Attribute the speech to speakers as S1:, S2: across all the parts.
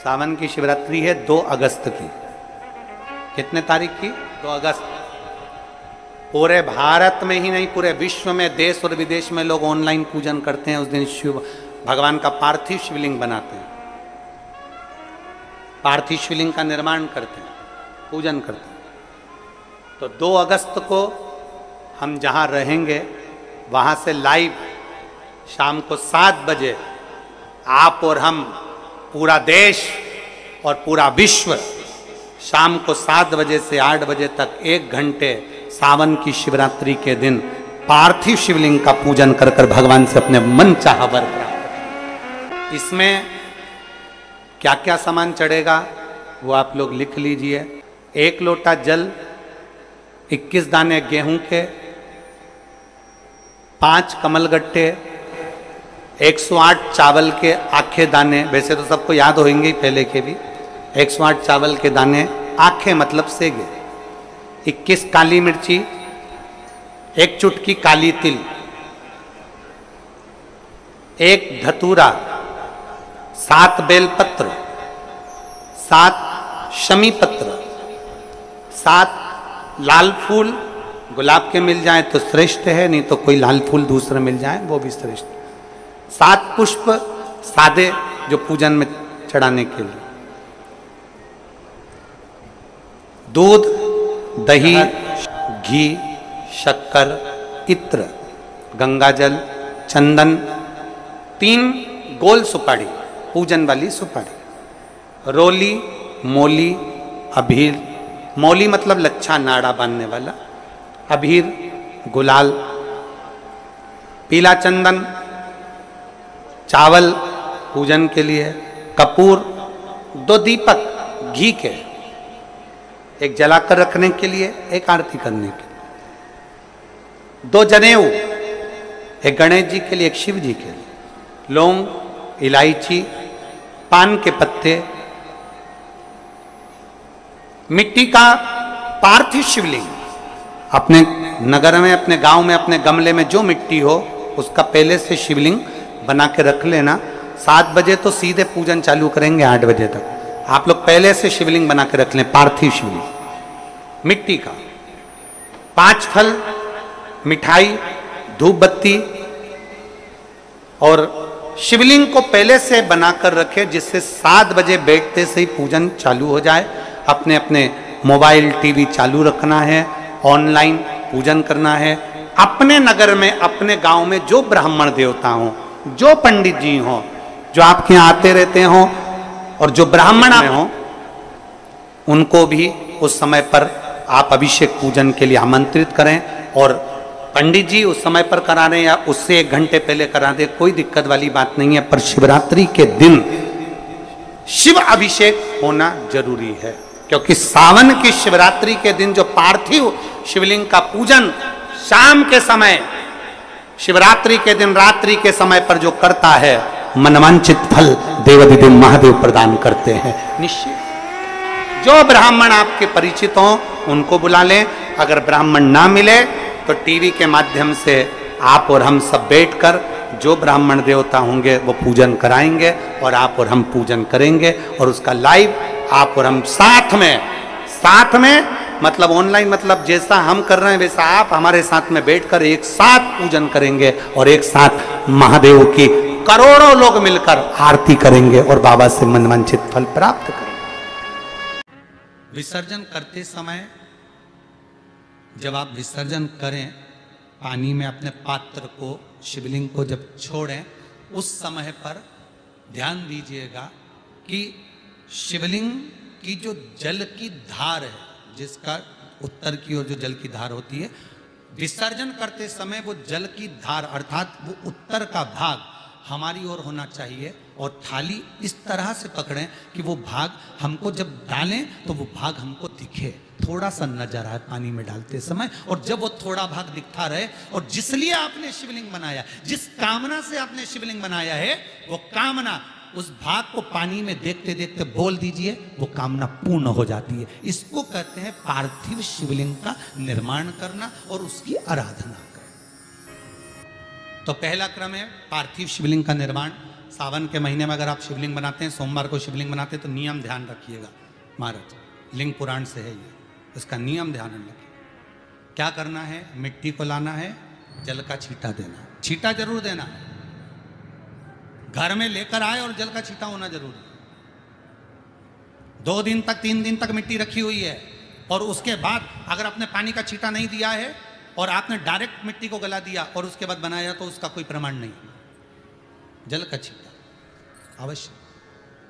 S1: सावन की शिवरात्रि है 2 अगस्त की। कितने तारीख की? 2 अगस्त। पूरे भारत में ही नहीं, पूरे विश्व में, देश और विदेश में लोग ऑनलाइन पूजन करते हैं। उस दिन शिव भगवान का पार्थिव शिवलिंग बनाते हैं, पार्थिव शिवलिंग का निर्माण करते हैं, पूजन करते हैं। तो 2 अगस्त को हम जहाँ रहेंगे वहाँ से लाइव शाम को 7 बजे आप और हम, पूरा देश और पूरा विश्व, शाम को 7 बजे से 8 बजे तक 1 घंटे सावन की शिवरात्रि के दिन पार्थिव शिवलिंग का पूजन कर कर भगवान से अपने मन चाहा वर प्राप्त करें। इसमें क्या क्या सामान चढ़ेगा वो आप लोग लिख लीजिए। 1 लोटा जल, 21 दाने गेहूं के, 5 कमलगट्टे, 108 चावल के आखे दाने, वैसे तो सबको याद होंगे ही पहले के भी। 108 चावल के दाने, आखे मतलब सेगे, 21 काली मिर्ची, 1 चुटकी काली तिल, 1 धतूरा, 7 बेलपत्र, 7 शमी पत्र, 7 लाल फूल, गुलाब के मिल जाए तो श्रेष्ठ है, नहीं तो कोई लाल फूल दूसरा मिल जाए वो भी श्रेष्ठ। 7 पुष्प सादे जो पूजन में चढ़ाने के लिए, दूध, दही, घी, शक्कर, इत्र, गंगाजल, चंदन, 3 गोल सुपारी, पूजन वाली सुपारी, रोली, मोली, अबीर, मौली मतलब लच्छा नाड़ा बांधने वाला, अबीर, गुलाल, पीला चंदन, चावल पूजन के लिए, कपूर, 2 दीपक घी के, 1 जलाकर रखने के लिए, 1 आरती करने के लिए, 2 जनेऊ, 1 गणेश जी के लिए, 1 शिव जी के लिए, लौंग, इलायची, पान के पत्ते, मिट्टी का पार्थिव शिवलिंग। अपने नगर में, अपने गांव में, अपने गमले में जो मिट्टी हो उसका पहले से शिवलिंग बना के रख लेना। 7 बजे तो सीधे पूजन चालू करेंगे, 8 बजे तक आप लोग पहले से शिवलिंग बना के रख लें, पार्थिव शिवलिंग मिट्टी का। 5 फल, मिठाई, धूप बत्ती, और शिवलिंग को पहले से बनाकर रखें जिससे 7 बजे बैठते से ही पूजन चालू हो जाए। अपने अपने मोबाइल, टीवी चालू रखना है, ऑनलाइन पूजन करना है। अपने नगर में, अपने गांव में जो ब्राह्मण देवता हों, जो पंडित जी हों, जो आपके यहाँ आते रहते हों, और जो ब्राह्मण हों, उनको भी उस समय पर आप अभिषेक पूजन के लिए आमंत्रित करें। और पंडित जी उस समय पर करा रहे या उससे 1 घंटे पहले करा दे, कोई दिक्कत वाली बात नहीं है। पर शिवरात्रि के दिन शिव अभिषेक होना जरूरी है, क्योंकि सावन की शिवरात्रि के दिन जो पार्थिव शिवलिंग का पूजन शाम के समय, शिवरात्रि के दिन रात्रि के समय पर जो करता है, मनवांचित फल देवाधिदेव महादेव प्रदान करते हैं निश्चित। जो ब्राह्मण आपके परिचित हों उनको बुला लें। अगर ब्राह्मण ना मिले तो टीवी के माध्यम से आप और हम सब बैठकर जो ब्राह्मण देवता होंगे वो पूजन कराएंगे, और आप और हम पूजन करेंगे, और उसका लाइव आप और हम साथ में मतलब ऑनलाइन, मतलब जैसा हम कर रहे हैं वैसा आप हमारे साथ में बैठकर एक साथ पूजन करेंगे, और एक साथ महादेव की करोड़ों लोग मिलकर आरती करेंगे और बाबा से मनवांछित फल प्राप्त करेंगे। विसर्जन करते समय जब आप विसर्जन करें, पानी में अपने पात्र को, शिवलिंग को जब छोड़ें, उस समय पर ध्यान दीजिएगा कि शिवलिंग की जो जल की धार है, जिसका उत्तर की ओर जो जल की धार होती है, विसर्जन करते समय वो जल की धार अर्थात वो उत्तर का भाग हमारी ओर होना चाहिए, और थाली इस तरह से पकड़ें कि वो भाग हमको जब डालें तो वो भाग हमको दिखे, थोड़ा सा नजर आए पानी में डालते समय। और जब वो थोड़ा भाग दिखता रहे, और जिसलिए आपने शिवलिंग बनाया, जिस कामना से आपने शिवलिंग बनाया है, वो कामना उस भाग को पानी में देखते देखते बोल दीजिए, वो कामना पूर्ण हो जाती है। इसको कहते हैं पार्थिव शिवलिंग का निर्माण करना और उसकी आराधना करना। तो पहला क्रम है पार्थिव शिवलिंग का निर्माण। सावन के महीने में अगर आप शिवलिंग बनाते हैं, सोमवार को शिवलिंग बनाते हैं, तो नियम ध्यान रखिएगा महाराज, लिंग पुराण से है ये, इसका नियम ध्यान रखिए। क्या करना है, मिट्टी को लाना है, जल का छींटा देना, छींटा जरूर देना, घर में लेकर आए और जल का छींटा होना जरूरी है। 2 दिन तक 3 दिन तक मिट्टी रखी हुई है और उसके बाद अगर आपने पानी का छींटा नहीं दिया है और आपने डायरेक्ट मिट्टी को गला दिया और उसके बाद बनाया, तो उसका कोई प्रमाण नहीं। जल का छींटा अवश्य,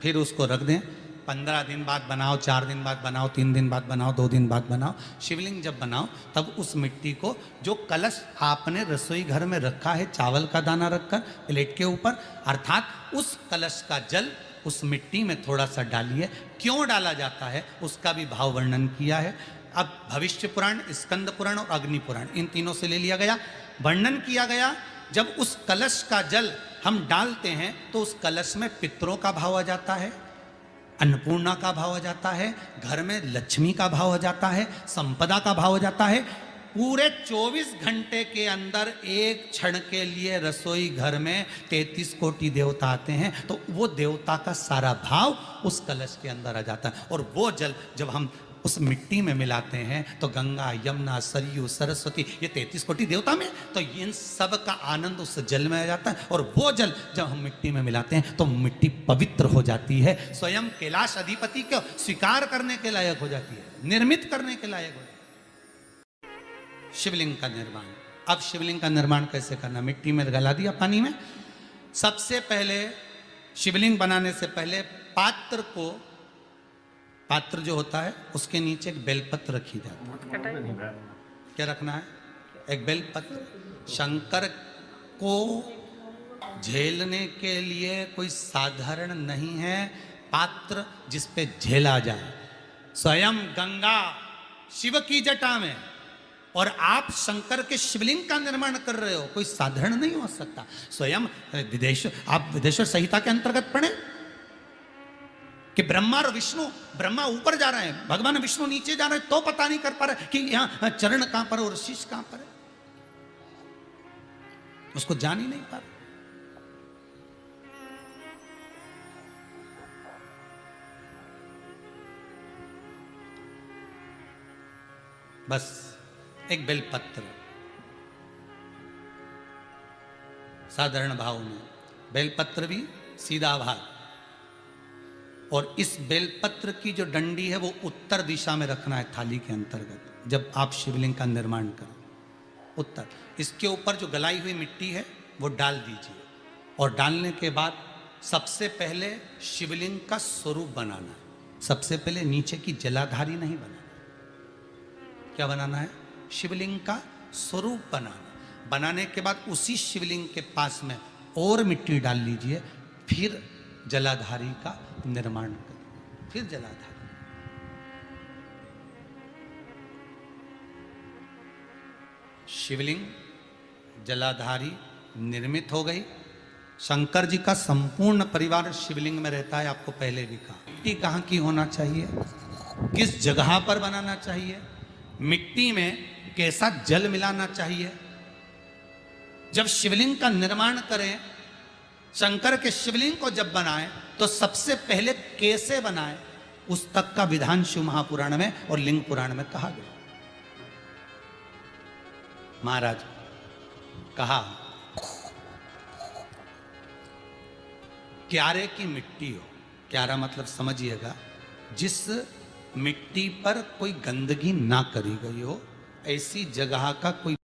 S1: फिर उसको रख दें। 15 दिन बाद बनाओ, 4 दिन बाद बनाओ, 3 दिन बाद बनाओ, 2 दिन बाद बनाओ। शिवलिंग जब बनाओ तब उस मिट्टी को, जो कलश आपने रसोई घर में रखा है चावल का दाना रखकर प्लेट के ऊपर, अर्थात उस कलश का जल उस मिट्टी में थोड़ा सा डालिए। क्यों डाला जाता है उसका भी भाव वर्णन किया है। अब भविष्य पुराण, स्कंद पुराण और अग्नि पुराण, इन तीनों से ले लिया गया। वर्णन किया गया, जब उस कलश का जल हम डालते हैं तो उस कलश में पितरों का भाव आ जाता है, अन्नपूर्णा का भाव आ जाता है, घर में लक्ष्मी का भाव आ जाता है, संपदा का भाव आ जाता है। पूरे 24 घंटे के अंदर एक क्षण के लिए रसोई घर में 33 कोटि देवता आते हैं, तो वो देवता का सारा भाव उस कलश के अंदर आ जाता है। और वो जल जब हम उस मिट्टी में मिलाते हैं तो गंगा, यमुना, सरयू, सरस्वती, ये 33 कोटि देवता में, तो इन सब का आनंद उस जल में आ जाता है। और वो जल जब हम मिट्टी में मिलाते हैं तो मिट्टी पवित्र हो जाती है, स्वयं कैलाश अधिपति को स्वीकार करने के लायक हो जाती है, निर्मित करने के लायक हो जाती है। शिवलिंग का निर्माण। अब शिवलिंग का निर्माण कैसे करना, मिट्टी में गला दिया पानी में। सबसे पहले शिवलिंग बनाने से पहले पात्र जो होता है उसके नीचे एक बेलपत्र रखी जाती है। क्या रखना है, एक बेलपत्र। शंकर को झेलने के लिए कोई साधारण नहीं है पात्र जिस पे झेला जाए। स्वयं गंगा शिव की जटा में, और आप शंकर के शिवलिंग का निर्माण कर रहे हो, कोई साधारण नहीं हो सकता। स्वयं आप विदेश्वर संहिता के अंतर्गत पढ़े कि ब्रह्मा और विष्णु, ब्रह्मा ऊपर जा रहे हैं, भगवान विष्णु नीचे जा रहे हैं, तो पता नहीं कर पा रहे कि यहां चरण कहां पर और शीश कहां पर है, उसको जान ही नहीं पा रहे। बस एक बेलपत्र, साधारण भाव में बेलपत्र भी सीधा भाग, और इस बेलपत्र की जो डंडी है वो उत्तर दिशा में रखना है थाली के अंतर्गत। जब आप शिवलिंग का निर्माण करें उत्तर, इसके ऊपर जो गलाई हुई मिट्टी है वो डाल दीजिए। और डालने के बाद सबसे पहले शिवलिंग का स्वरूप बनाना है। सबसे पहले नीचे की जलाधारी नहीं बनाना, क्या बनाना है, शिवलिंग का स्वरूप बनाना। बनाने के बाद उसी शिवलिंग के पास में और मिट्टी डाल लीजिए, फिर जलाधारी का निर्माण करें, फिर जलाधारी। शिवलिंग जलाधारी निर्मित हो गई। शंकर जी का संपूर्ण परिवार शिवलिंग में रहता है, आपको पहले भी कहा। मिट्टी कहाँ की होना चाहिए, किस जगह पर बनाना चाहिए, मिट्टी में कैसा जल मिलाना चाहिए। जब शिवलिंग का निर्माण करें, शंकर के शिवलिंग को जब बनाएं, तो सबसे पहले कैसे बनाएं, उस तक का विधान शिव महापुराण में और लिंग पुराण में कहा गया। महाराज कहा, क्यारे की मिट्टी हो, क्यारा मतलब समझिएगा, जिस मिट्टी पर कोई गंदगी ना करी गई हो, ऐसी जगह का कोई